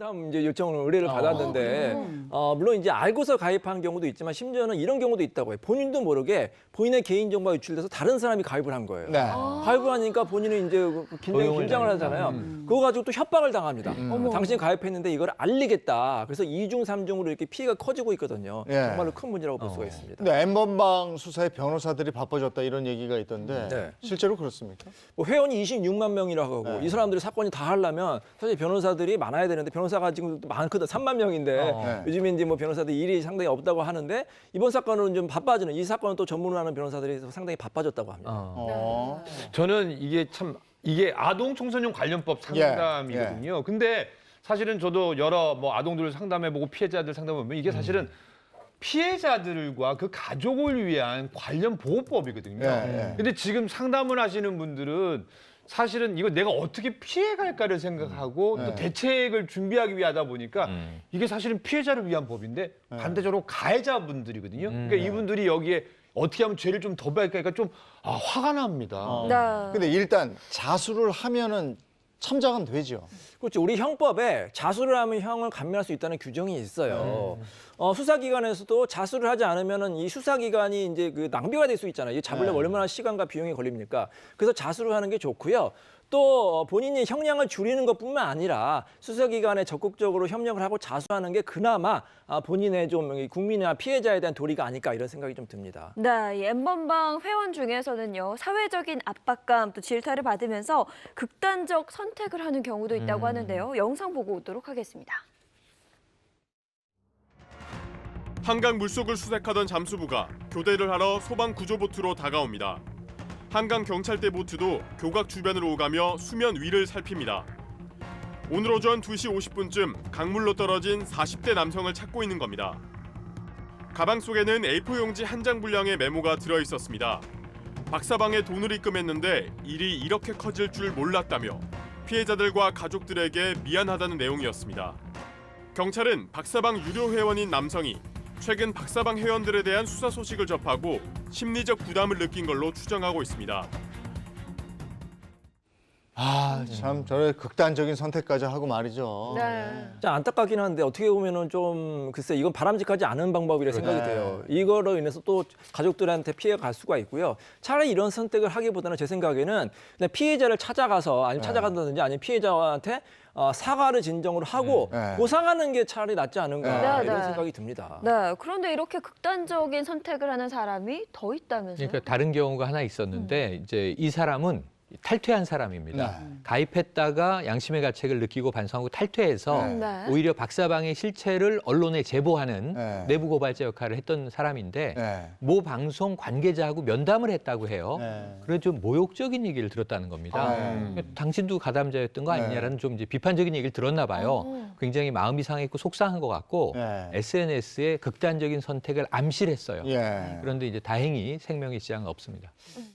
다음 이제 요청을 의뢰를 받았는데 물론 이제 알고서 가입한 경우도 있지만 심지어는 이런 경우도 있다고 해요. 본인도 모르게 본인의 개인 정보가 유출돼서 다른 사람이 가입을 한 거예요. 네. 가입을 하니까 본인은 이제 굉장히 긴장을 하잖아요. 그거 가지고 또 협박을 당합니다. 당신이 가입했는데 이걸 알리겠다. 그래서 2중, 3중으로 이렇게 피해가 커지고 있거든요. 예. 정말로 큰 문제라고 볼 수가 있습니다. 근데 N번방 수사에 변호사들이 바빠졌다 이런 얘기가 있던데 네. 실제로 그렇습니까? 뭐 회원이 26만 명이라고 하고 네. 이 사람들이 사건이 다 하려면 사실 변호사들이 많아야 되는데 변호사가 지금 많거든. 3만 명인데 네. 요즘에 이제 뭐 변호사들 일이 상당히 없다고 하는데 이번 사건은 좀 바빠지는 이 사건은 또 전문을 하는 변호사들이 상당히 바빠졌다고 합니다. 저는 이게 아동 청소년 관련법 상담이거든요. 근데 사실은 저도 여러 뭐 아동들을 상담해보고 피해자들 상담해보면 이게 사실은 피해자들과 그 가족을 위한 관련 보호법이거든요. 근데 지금 상담을 하시는 분들은 사실은 이거 내가 어떻게 피해갈까를 생각하고 또 대책을 준비하기 위하다 보니까 이게 사실은 피해자를 위한 법인데 반대적으로 가해자분들이거든요. 그러니까 이분들이 여기에 어떻게 하면 죄를 좀 더 받을까 좀 화가 납니다. 네. 근데 일단 자수를 하면은 참작은 되죠. 그렇죠. 우리 형법에 자수를 하면 형을 감면할 수 있다는 규정이 있어요. 수사기관에서도 자수를 하지 않으면은 이 수사기관이 이제 그 낭비가 될 수 있잖아요. 이 잡으려면 얼마나 시간과 비용이 걸립니까? 그래서 자수를 하는 게 좋고요. 또 본인이 형량을 줄이는 것뿐만 아니라 수사기관에 적극적으로 협력을 하고 자수하는 게 그나마 본인의 좀 국민이나 피해자에 대한 도리가 아닐까 이런 생각이 좀 듭니다. 네, 이 N번방 회원 중에서는요, 사회적인 압박감 또 질타를 받으면서 극단적 선택을 하는 경우도 있다고 하는데요. 영상 보고 오도록 하겠습니다. 한강 물속을 수색하던 잠수부가 교대를 하러 소방 구조보트로 다가옵니다. 한강 경찰대 보트도 교각 주변을 오가며 수면 위를 살핍니다. 오늘 오전 2시 50분쯤 강물로 떨어진 40대 남성을 찾고 있는 겁니다. 가방 속에는 A4 용지 한 장 분량의 메모가 들어 있었습니다. 박사방에 돈을 입금했는데 일이 이렇게 커질 줄 몰랐다며 피해자들과 가족들에게 미안하다는 내용이었습니다. 경찰은 박사방 유료 회원인 남성이 최근 박사방 회원들에 대한 수사 소식을 접하고 심리적 부담을 느낀 걸로 추정하고 있습니다. 참 저래 극단적인 선택까지 하고 말이죠. 네. 자, 안타깝긴 한데 어떻게 보면은 좀 글쎄 이건 바람직하지 않은 방법이라 생각이 돼요. 이거로 인해서 또 가족들한테 피해가 갈 수가 있고요. 차라리 이런 선택을 하기보다는 제 생각에는 그냥 피해자를 찾아가서 아니면 찾아간다든지 아니면 피해자한테 사과를 진정으로 하고 보상하는 게 차라리 낫지 않은가 이런 생각이 듭니다. 네, 그런데 이렇게 극단적인 선택을 하는 사람이 더 있다면서요? 그러니까 다른 경우가 하나 있었는데 이제 이 사람은 탈퇴한 사람입니다. 가입했다가 양심의 가책을 느끼고 반성하고 탈퇴해서 오히려 박사방의 실체를 언론에 제보하는 내부 고발자 역할을 했던 사람인데 모 방송 관계자하고 면담을 했다고 해요. 그래서 좀 모욕적인 얘기를 들었다는 겁니다. 당신도 가담자였던 거 아니냐라는 좀 이제 비판적인 얘기를 들었나 봐요. 굉장히 마음이 상했고 속상한 것 같고 SNS에 극단적인 선택을 암시했어요. 그런데 이제 다행히 생명의 지장은 없습니다.